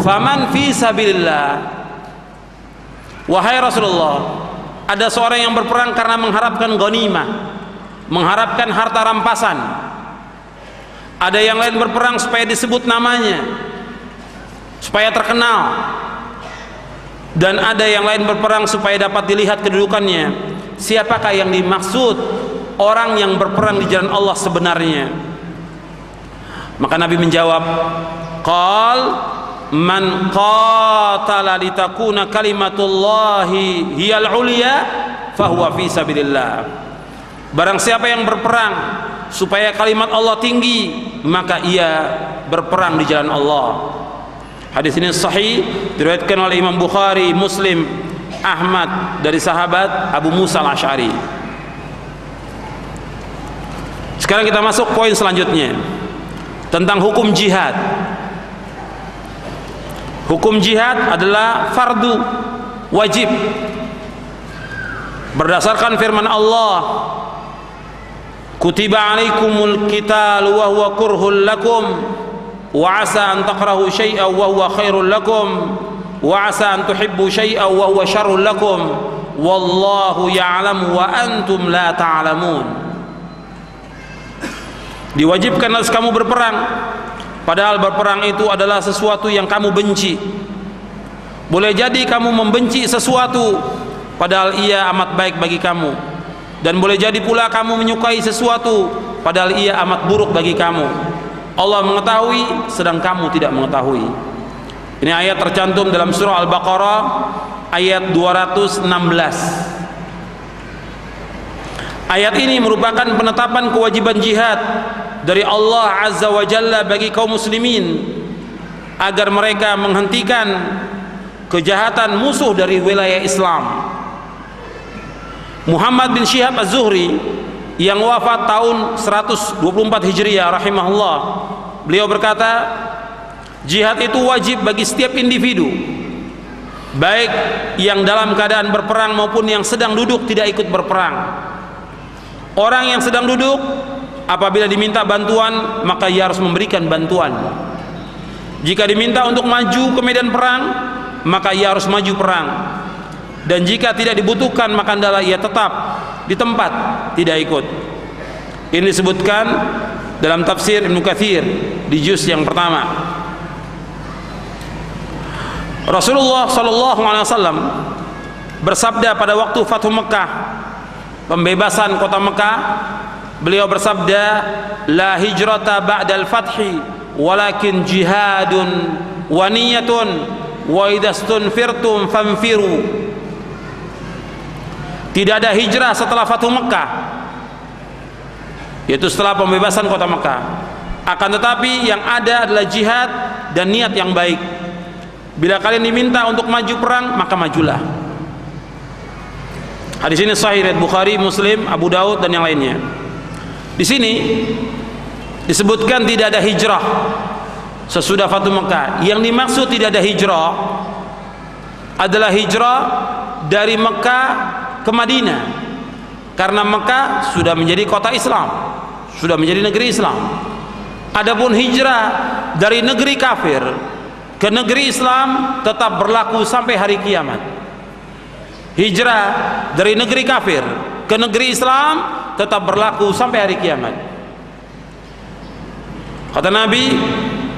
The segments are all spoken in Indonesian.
faman fi sabilillah, wahai Rasulullah, ada seorang yang berperang karena mengharapkan ghanimah, mengharapkan harta rampasan. Ada yang lain berperang supaya disebut namanya, supaya terkenal. Dan ada yang lain berperang supaya dapat dilihat kedudukannya. Siapakah yang dimaksud orang yang berperang di jalan Allah sebenarnya? Maka Nabi menjawab, qal man qatala litakuna kalimatullahi hiyal ulya fahuwa fi sabilillah. Barang siapa yang berperang supaya kalimat Allah tinggi, maka ia berperang di jalan Allah. Hadis ini sahih, diriwayatkan oleh Imam Bukhari, Muslim, Ahmad dari sahabat Abu Musa al-Asy'ari. Sekarang kita masuk poin selanjutnya tentang hukum jihad. Hukum jihad adalah fardu, wajib, berdasarkan firman Allah, kutiba alaikumul qitalu wa huwa kurhul lakum wa asa an takrahu syai'an wa huwa khairul lakum wa asa an tuhibbu syai'an wa huwa syarrul lakum wallahu ya'lamu wa antum la ta'lamun. Diwajibkan atas kamu berperang, padahal berperang itu adalah sesuatu yang kamu benci. Boleh jadi kamu membenci sesuatu padahal ia amat baik bagi kamu, dan boleh jadi pula kamu menyukai sesuatu padahal ia amat buruk bagi kamu. Allah mengetahui sedang kamu tidak mengetahui. Ini ayat tercantum dalam surah Al-Baqarah ayat 216. Ayat ini merupakan penetapan kewajiban jihad dari Allah Azza wa Jalla bagi kaum muslimin agar mereka menghentikan kejahatan musuh dari wilayah Islam. Muhammad bin Syihab Az-Zuhri yang wafat tahun 124 Hijriah rahimahullah, beliau berkata, jihad itu wajib bagi setiap individu, baik yang dalam keadaan berperang maupun yang sedang duduk tidak ikut berperang. Orang yang sedang duduk apabila diminta bantuan maka ia harus memberikan bantuan. Jika diminta untuk maju ke medan perang maka ia harus maju perang, dan jika tidak dibutuhkan maka hendaklah ia tetap di tempat, tidak ikut. Ini disebutkan dalam tafsir Ibnu Katsir di juz yang pertama. Rasulullah SAW bersabda pada waktu Fathu Mekah, pembebasan kota Mekah, beliau bersabda, la hijrata ba'dal fathi walakin jihadun wa niyatun wa idastunfirtum fanfiru. Tidak ada hijrah setelah Fathu Mekah, yaitu setelah pembebasan kota Mekah. Akan tetapi yang ada adalah jihad dan niat yang baik. Bila kalian diminta untuk maju perang maka majulah. Hadis ini sahih riwayat Bukhari, Muslim, Abu Daud dan yang lainnya. Di sini disebutkan tidak ada hijrah sesudah Fathu Mekah. Yang dimaksud tidak ada hijrah adalah hijrah dari Mekah ke Madinah, karena Mekah sudah menjadi kota Islam, sudah menjadi negeri Islam. Adapun hijrah dari negeri kafir ke negeri Islam tetap berlaku sampai hari kiamat. Hijrah dari negeri kafir ke negeri Islam tetap berlaku sampai hari kiamat. Kata Nabi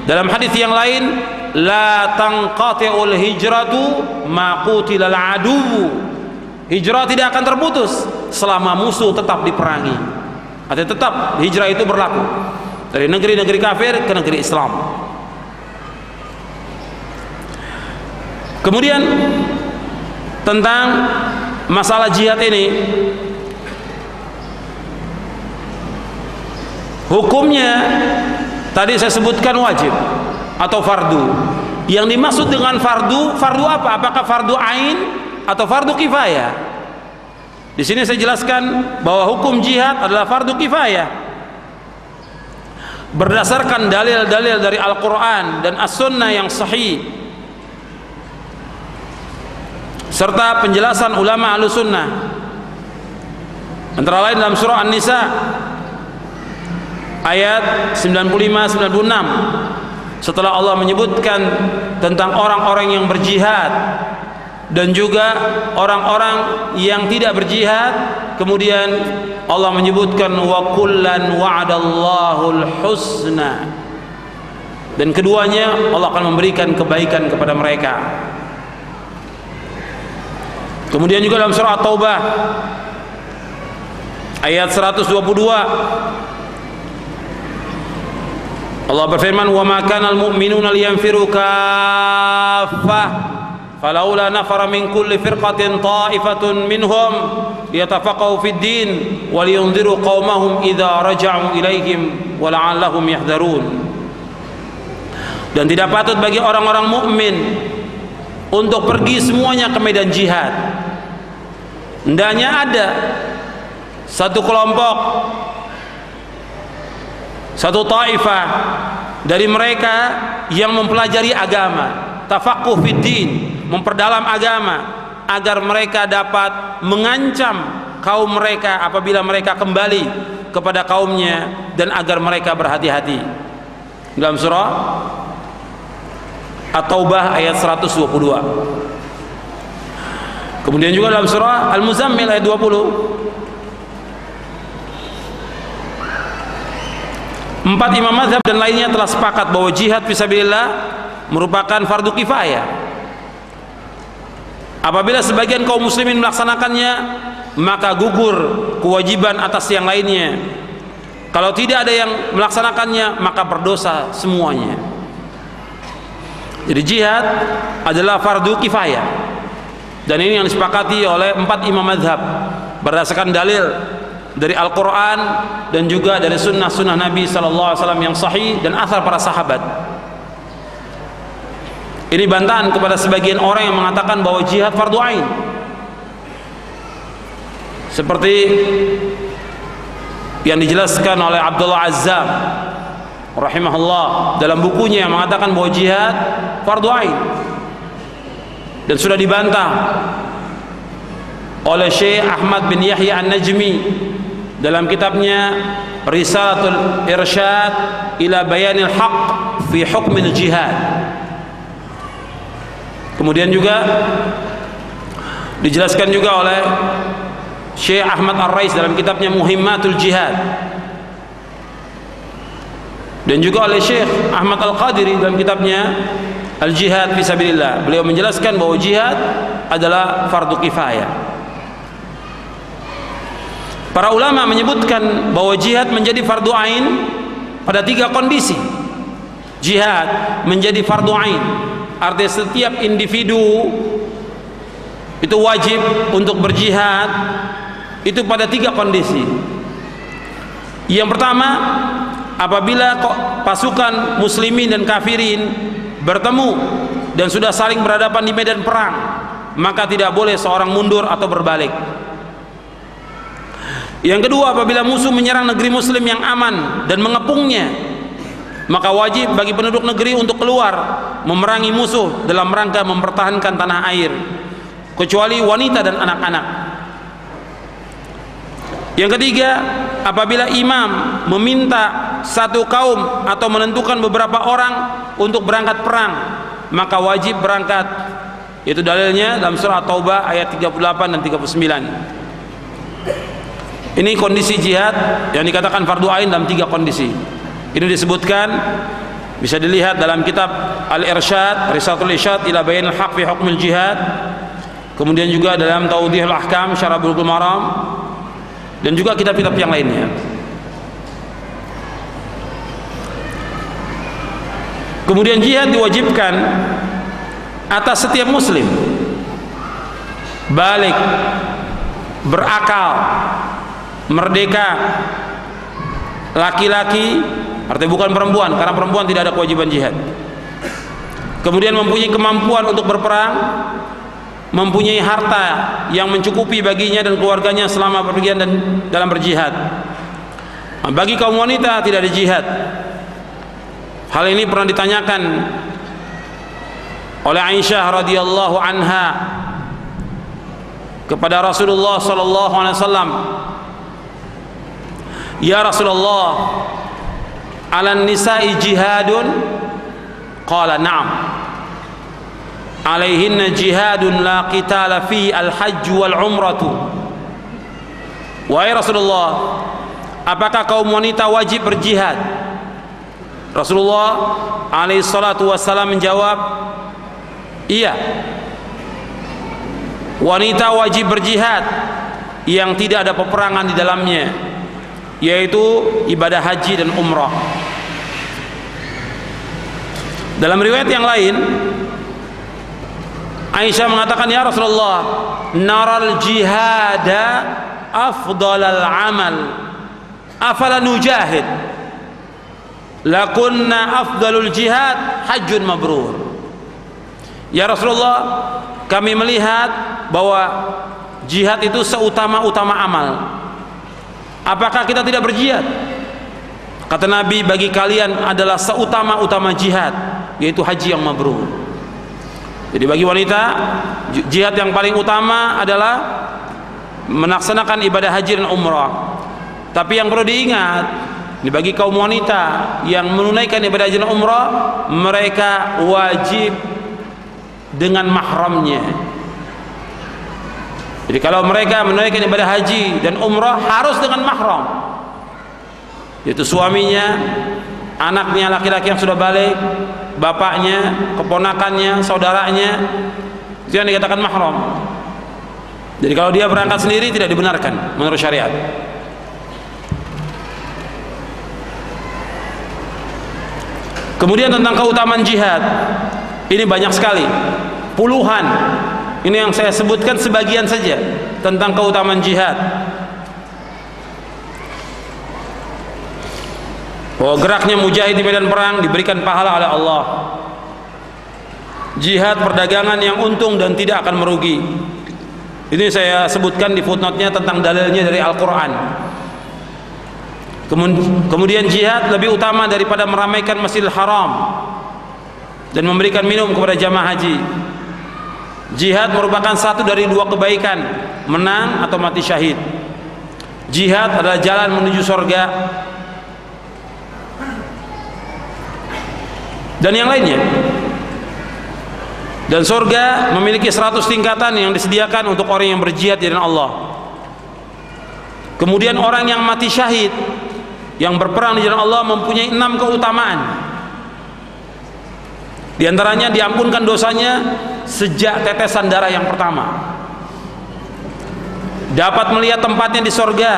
dalam hadis yang lain, la tanqati'ul hijratu ma qutilal adu. Hijrah tidak akan terputus selama musuh tetap diperangi. Artinya tetap hijrah itu berlaku dari negeri-negeri kafir ke negeri Islam. Kemudian tentang masalah jihad ini, hukumnya tadi saya sebutkan wajib atau fardu. Yang dimaksud dengan fardu, fardu apa? Apakah fardu ain atau fardu kifayah? Di sini saya jelaskan bahwa hukum jihad adalah fardu kifayah berdasarkan dalil-dalil dari Al-Quran dan As-Sunnah yang sahih, serta penjelasan ulama Ahlussunnah, antara lain dalam surah An-Nisa ayat 95-96, setelah Allah menyebutkan tentang orang-orang yang berjihad dan juga orang-orang yang tidak berjihad, kemudian Allah menyebutkan wa kullan wa'adallahul husna, dan keduanya Allah akan memberikan kebaikan kepada mereka. Kemudian juga dalam surah At-Taubah ayat 122 Allah berfirman, wa ma kana al-mu'minuna liyanfiru kaffah falaula nafara min kulli firqatin ta'ifatun minhum liyatafaqahu fid din wa liyunziru qaumahum idza raja'u ilaihim wa la'allahum yahdharun. Dan tidak patut bagi orang-orang mukmin untuk pergi semuanya ke medan jihad. Hendaknya ada satu kelompok, satu taifah dari mereka yang mempelajari agama, tafaqquh fid din, memperdalam agama, agar mereka dapat mengancam kaum mereka apabila mereka kembali kepada kaumnya, dan agar mereka berhati-hati. Dalam surah At-Taubah ayat 122. Kemudian juga dalam surah Al-Muzammil ayat 20. Empat imam mazhab dan lainnya telah sepakat bahwa jihad fisabilillah merupakan fardu kifayah. Apabila sebagian kaum muslimin melaksanakannya, maka gugur kewajiban atas yang lainnya. Kalau tidak ada yang melaksanakannya, maka berdosa semuanya. Jadi jihad adalah fardu kifayah, dan ini yang disepakati oleh empat imam mazhab berdasarkan dalil dari Al-Quran dan juga dari sunnah-sunnah Nabi SAW yang sahih dan asar para sahabat. Ini bantahan kepada sebagian orang yang mengatakan bahwa jihad fardu ain, seperti yang dijelaskan oleh Abdullah Azzam rahimahullah dalam bukunya yang mengatakan bahwa jihad fardu ain, dan sudah dibantah oleh Syekh Ahmad bin Yahya An-Najmi dalam kitabnya Risalatul Irsyad ila Bayanil Haq fi Hukmil Jihad. Kemudian juga dijelaskan juga oleh Syekh Ahmad Ar-Rais dalam kitabnya Muhimmatul Jihad, dan juga oleh Syekh Ahmad Al-Qadiri dalam kitabnya Al-Jihad Fisabilillah. Beliau menjelaskan bahwa jihad adalah fardu kifayah. Para ulama menyebutkan bahwa jihad menjadi fardu ain pada tiga kondisi. Jihad menjadi fardu ain, artinya setiap individu itu wajib untuk berjihad itu pada tiga kondisi. Yang pertama, apabila pasukan muslimin dan kafirin bertemu dan sudah saling berhadapan di medan perang, maka tidak boleh seorang mundur atau berbalik. Yang kedua, apabila musuh menyerang negeri muslim yang aman dan mengepungnya, maka wajib bagi penduduk negeri untuk keluar memerangi musuh dalam rangka mempertahankan tanah air, kecuali wanita dan anak-anak. Yang ketiga, apabila imam meminta satu kaum atau menentukan beberapa orang untuk berangkat perang, maka wajib berangkat. Itu dalilnya dalam surah At-Taubah ayat 38 dan 39. Ini kondisi jihad yang dikatakan fardu ain dalam tiga kondisi. Ini disebutkan, bisa dilihat dalam kitab Al-Irsyad, Risalatul Irsyad ila Bayanil Haq fi Hukmil Jihad. Kemudian juga dalam Tawdihul Ahkam Syarah Bulughul Maram, dan juga kitab-kitab yang lainnya. Kemudian jihad diwajibkan atas setiap muslim balik, berakal, merdeka, laki-laki, artinya bukan perempuan, karena perempuan tidak ada kewajiban jihad. Kemudian mempunyai kemampuan untuk berperang, mempunyai harta yang mencukupi baginya dan keluarganya selama pergian dan dalam berjihad. Bagi kaum wanita tidak ada jihad. Hal ini pernah ditanyakan oleh Aisyah radhiyallahu anha kepada Rasulullah sallallahu alaihi wasallam, "Ya Rasulullah, 'alan nisa'i jihadun?" Qala na'am. Alaihinna jihadun la qitala fi al-hajj wal umratu. Wahai Rasulullah, apakah kaum wanita wajib berjihad? Rasulullah alaihi salatu wassalam menjawab, iya. Wanita wajib berjihad yang tidak ada peperangan di dalamnya, yaitu ibadah haji dan umrah. Dalam riwayat yang lain, Aisyah mengatakan, ya Rasulullah, naral jihada afdalal amal, afala nujahid, lakunna afdalul jihad hajjun mabrur. Ya Rasulullah, kami melihat bahwa jihad itu seutama-utama amal. Apakah kita tidak berjihad? Kata Nabi, bagi kalian adalah seutama-utama jihad, yaitu haji yang mabrur. Jadi bagi wanita, jihad yang paling utama adalah melaksanakan ibadah haji dan umrah. Tapi yang perlu diingat, bagi kaum wanita yang menunaikan ibadah haji dan umrah, mereka wajib dengan mahramnya. Jadi kalau mereka menunaikan ibadah haji dan umrah harus dengan mahram, yaitu suaminya, anaknya laki-laki yang sudah balik, bapaknya, keponakannya, saudaranya, itu yang dikatakan mahram. Jadi kalau dia berangkat sendiri tidak dibenarkan menurut syariat. Kemudian tentang keutamaan jihad, ini banyak sekali, puluhan. Ini yang saya sebutkan sebagian saja tentang keutamaan jihad. Bahwa geraknya mujahid di medan perang diberikan pahala oleh Allah. Jihad perdagangan yang untung dan tidak akan merugi. Ini saya sebutkan di footnote-nya tentang dalilnya dari Al-Quran. Kemudian jihad lebih utama daripada meramaikan Masjidil Haram dan memberikan minum kepada jamaah haji. Jihad merupakan satu dari dua kebaikan, menang atau mati syahid. Jihad adalah jalan menuju surga dan yang lainnya. Dan surga memiliki 100 tingkatan yang disediakan untuk orang yang berjihad di jalan Allah. Kemudian orang yang mati syahid, yang berperang di jalan Allah, mempunyai 6 keutamaan. Di antaranya diampunkan dosanya sejak tetesan darah yang pertama, dapat melihat tempatnya di surga,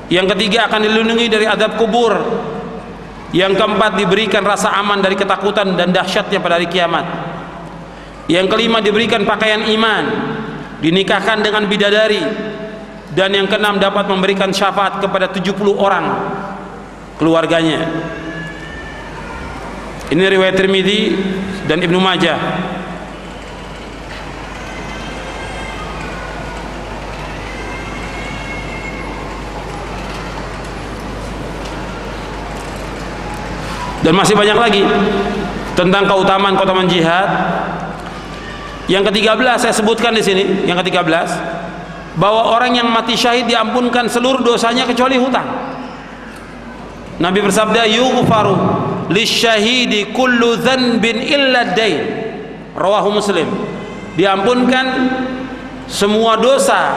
yang ketiga akan dilindungi dari azab kubur, yang keempat diberikan rasa aman dari ketakutan dan dahsyatnya pada hari kiamat, yang kelima diberikan pakaian iman, dinikahkan dengan bidadari, dan yang keenam dapat memberikan syafaat kepada 70 orang keluarganya. Ini riwayat Tirmidzi dan Ibnu Majah. Dan masih banyak lagi tentang keutamaan jihad. Yang ke-13 saya sebutkan di sini, yang ke-13, bahwa orang yang mati syahid diampunkan seluruh dosanya kecuali hutang. Nabi bersabda, yughfaru lisyahidi kullu dzanbin illa dain. Rawahu Muslim. Diampunkan semua dosa